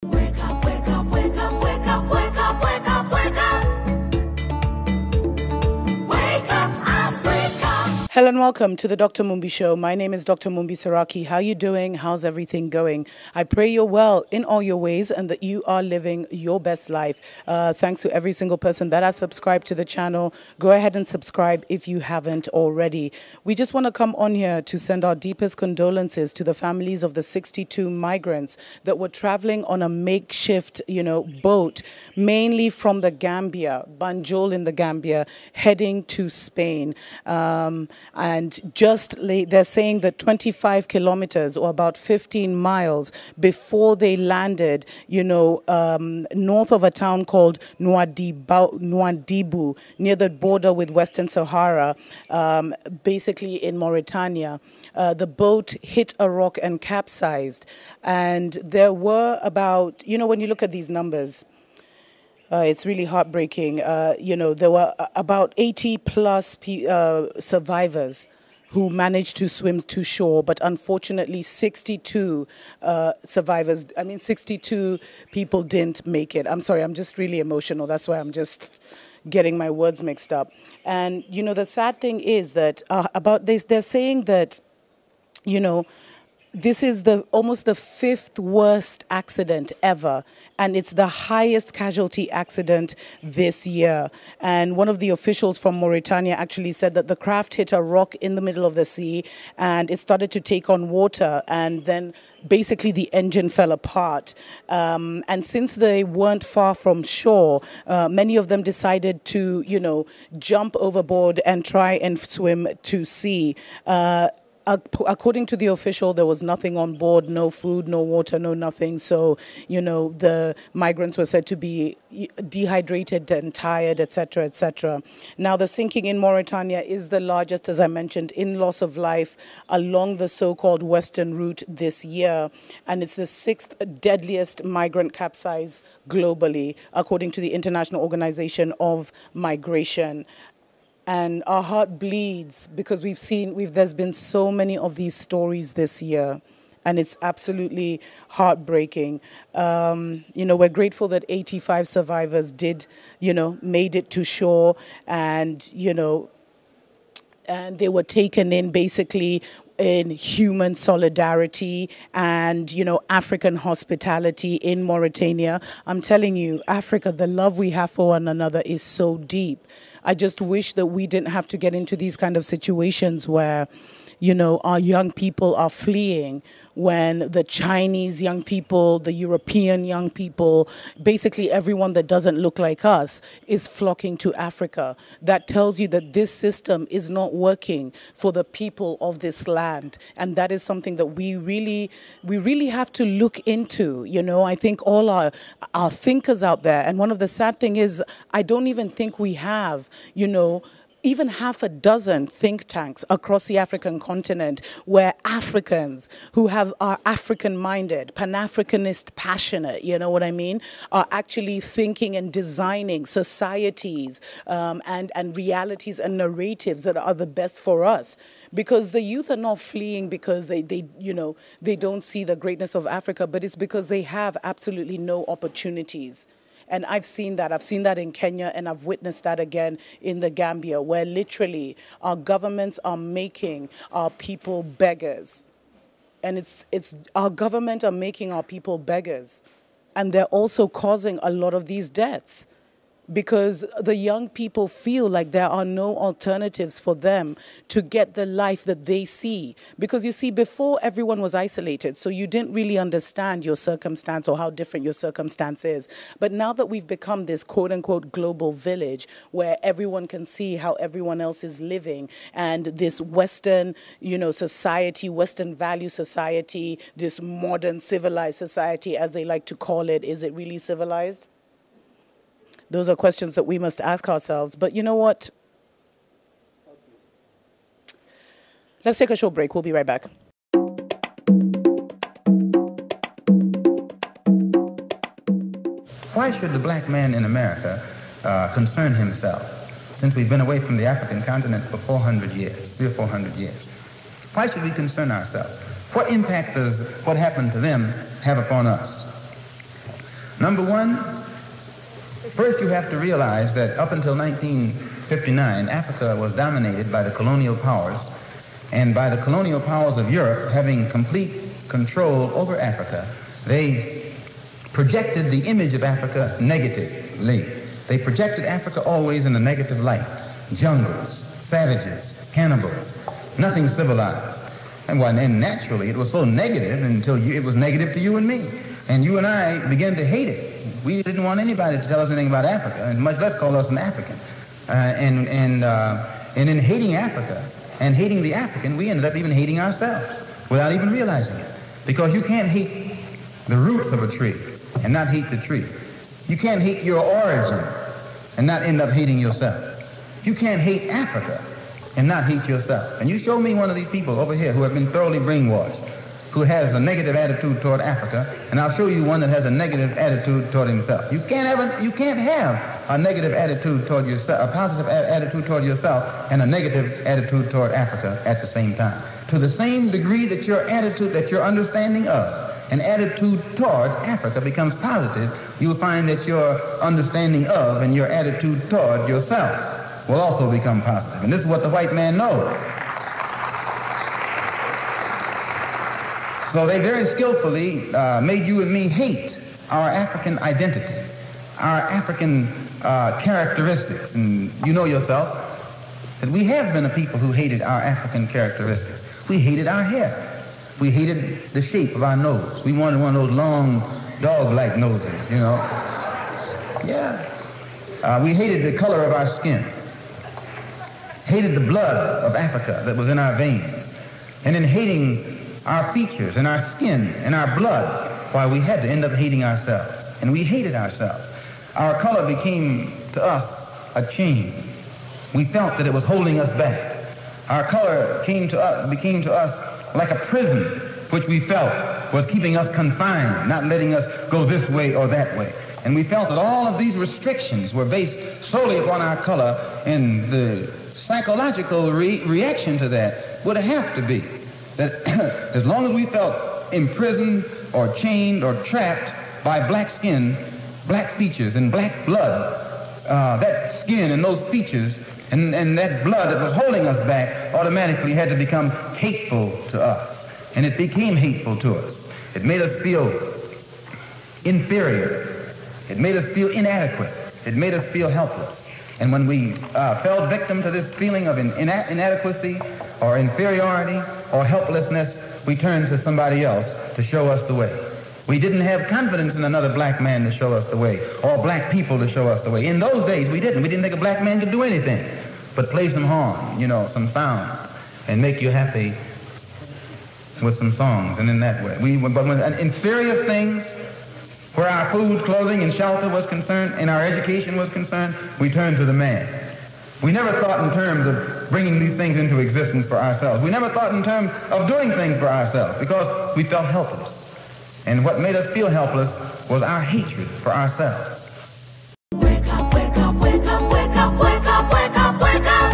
Wake up, wake up, wake up, wake up, wake up, wake up, wake up. Wake up, Africa. Hello and welcome to the Dr. Mumbi Show. My name is Dr. Mumbi Saraki. How you doing? How's everything going? I pray you're well in all your ways and that you are living your best life. Thanks to every single person that has subscribed to the channel. Go ahead and subscribe if you haven't already. We just want to come on here to send our deepest condolences to the families of the 62 migrants that were traveling on a makeshift, boat, mainly from the Gambia, Banjul in the Gambia, heading to Spain. And they're saying that 25 kilometers or about 15 miles before they landed, north of a town called Nouadhibou, near the border with Western Sahara, basically in Mauritania, the boat hit a rock and capsized. And there were about, when you look at these numbers, it's really heartbreaking. There were about 80 plus survivors who managed to swim to shore, but unfortunately 62 survivors, 62 people didn't make it. I'm sorry, I'm just really emotional. That's why I'm just getting my words mixed up. And, the sad thing is that about this, they're saying that, this is almost the fifth worst accident ever, and it's the highest casualty accident this year. And one of the officials from Mauritania actually said that the craft hit a rock in the middle of the sea, and it started to take on water, and then basically the engine fell apart. And since they weren't far from shore, many of them decided to, jump overboard and try and swim to sea. According to the official, there was nothing on board, no food, no water, no nothing. So, the migrants were said to be dehydrated and tired, etc., etc. Now, the sinking in Mauritania is the largest, as I mentioned, in loss of life along the so-called Western route this year. And it's the sixth deadliest migrant capsize globally, according to the International Organization of Migration. And our heart bleeds because there's been so many of these stories this year, and it's absolutely heartbreaking. We're grateful that 85 survivors made it to shore, and they were taken in basically in human solidarity and, African hospitality in Mauritania. I'm telling you, Africa, the love we have for one another is so deep. I just wish that we didn't have to get into these kind of situations where, our young people are fleeing, when the Chinese young people, the European young people, basically everyone that doesn't look like us is flocking to Africa. That tells you that this system is not working for the people of this land. And that is something that we really have to look into. I think all our thinkers out there, and one of the sad thing is, I don't even think we have, even half a dozen think tanks across the African continent where Africans who are African-minded, Pan-Africanist, passionate, are actually thinking and designing societies and realities and narratives that are the best for us. Because the youth are not fleeing because they don't see the greatness of Africa, but it's because they have absolutely no opportunities. And I've seen that. I've seen that in Kenya, and I've witnessed that again in the Gambia, where literally our governments are making our people beggars. And it's our government are making our people beggars. And they're also causing a lot of these deaths, because the young people feel like there are no alternatives for them to get the life that they see. Because you see, before everyone was isolated, so you didn't really understand your circumstance or how different your circumstance is. But now that we've become this quote-unquote global village where everyone can see how everyone else is living, and this Western, society, Western value society, this modern civilized society, as they like to call it, is it really civilized? Those are questions that we must ask ourselves. But you know what? Let's take a short break. We'll be right back. Why should the black man in America concern himself, since we've been away from the African continent for 400 years, 300 or 400 years? Why should we concern ourselves? What impact does what happened to them have upon us? Number one, first you have to realize that up until 1959, Africa was dominated by the colonial powers, and by the colonial powers of Europe having complete control over Africa, they projected the image of Africa negatively. They projected Africa always in a negative light. Jungles, savages, cannibals, nothing civilized. And naturally, it was so negative until it was negative to you and me. And you and I began to hate it. We didn't want anybody to tell us anything about Africa, and much less call us an African. And in hating Africa and hating the African, we ended up even hating ourselves without even realizing it. Because you can't hate the roots of a tree and not hate the tree. You can't hate your origin and not end up hating yourself. You can't hate Africa and not hate yourself. And you show me one of these people over here who have been thoroughly brainwashed, who has a negative attitude toward Africa, and I'll show you one that has a negative attitude toward himself. You can't have a negative attitude toward yourself, a positive attitude toward yourself, and a negative attitude toward Africa at the same time. To the same degree that your attitude, that your understanding of an attitude toward Africa becomes positive, you'll find that your understanding of and your attitude toward yourself will also become positive. And this is what the white man knows. So they very skillfully made you and me hate our African identity, our African characteristics. And you know yourself that we have been a people who hated our African characteristics. We hated our hair. We hated the shape of our nose. We wanted one of those long dog-like noses, you know. Yeah. We hated the color of our skin. Hated the blood of Africa that was in our veins. And in hating our features and our skin and our blood, why we had to end up hating ourselves. And we hated ourselves. Our color became to us a chain. We felt that it was holding us back. Our color became to us like a prison, which we felt was keeping us confined, not letting us go this way or that way. And we felt that all of these restrictions were based solely upon our color, and the psychological reaction to that would have to be that as long as we felt imprisoned or chained or trapped by black skin, black features, and black blood, that skin and those features and that blood that was holding us back automatically had to become hateful to us. And it became hateful to us. It made us feel inferior. It made us feel inadequate. It made us feel helpless. And when we fell victim to this feeling of inadequacy or inferiority or helplessness, we turned to somebody else to show us the way. We didn't have confidence in another black man to show us the way, or black people to show us the way. In those days, we didn't. We didn't think a black man could do anything but play some horn, you know, some sound, and make you happy with some songs, and in that way. But in serious things, where our food, clothing, and shelter was concerned, and our education was concerned, we turned to the man. We never thought in terms of bringing these things into existence for ourselves. We never thought in terms of doing things for ourselves because we felt helpless. And what made us feel helpless was our hatred for ourselves. Wake up, wake up, wake up, wake up, wake up, wake up, wake up.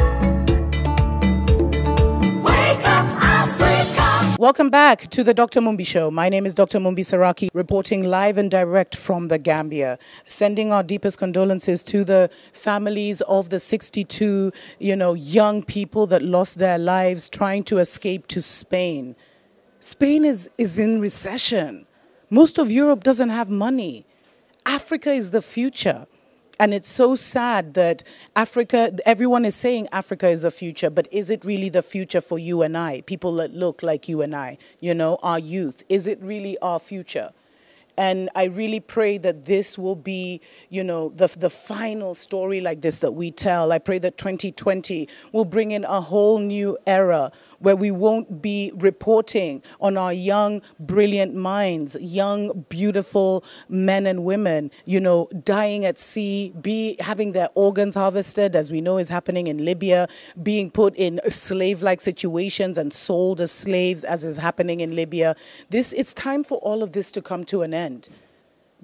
Wake up, Africa. Welcome back to the Dr. Mumbi Show. My name is Dr. Mumbi Saraki, reporting live and direct from the Gambia, sending our deepest condolences to the families of the 62, young people that lost their lives trying to escape to Spain. Spain is in recession. Most of Europe doesn't have money. Africa is the future. And it's so sad that everyone is saying Africa is the future, but is it really the future for you and I? People that look like you and I, our youth. Is it really our future? And I really pray that this will be, the final story like this that we tell. I pray that 2020 will bring in a whole new era where we won't be reporting on our young, brilliant minds, young, beautiful men and women, dying at sea, having their organs harvested, as we know is happening in Libya, being put in slave-like situations and sold as slaves, as is happening in Libya. It's time for all of this to come to an end.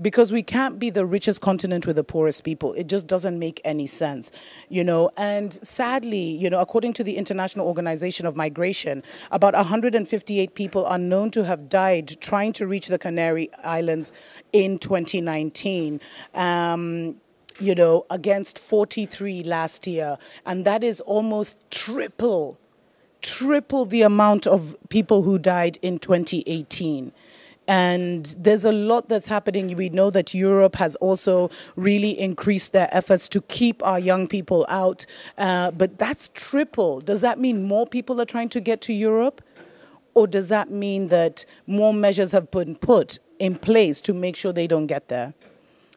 because we can't be the richest continent with the poorest people. It just doesn't make any sense, you know. And sadly, you know, according to the International Organization of Migration, about 158 people are known to have died trying to reach the Canary Islands in 2019. You know, against 43 last year. And that is almost triple the amount of people who died in 2018. And there's a lot that's happening. We know that Europe has also really increased their efforts to keep our young people out. But that's triple. Does that mean more people are trying to get to Europe? Or does that mean that more measures have been put in place to make sure they don't get there?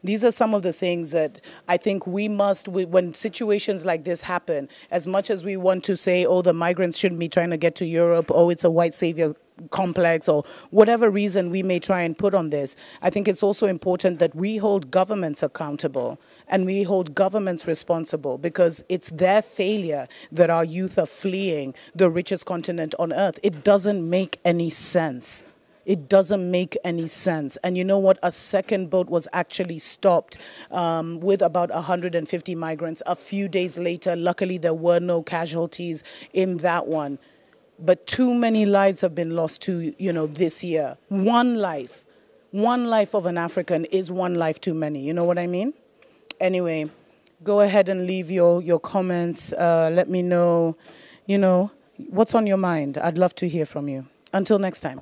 These are some of the things that I think we must, when situations like this happen, as much as we want to say, oh, the migrants shouldn't be trying to get to Europe, oh, it's a white savior complex, or whatever reason we may try and put on this, I think it's also important that we hold governments accountable and we hold governments responsible, because it's their failure that our youth are fleeing the richest continent on earth. It doesn't make any sense. It doesn't make any sense. And you know what? A second boat was actually stopped with about 150 migrants a few days later. Luckily, there were no casualties in that one. But too many lives have been lost to, you know, this year. One life of an African is one life too many. You know what I mean? Anyway, go ahead and leave your comments. Let me know, you know, what's on your mind. I'd love to hear from you. Until next time.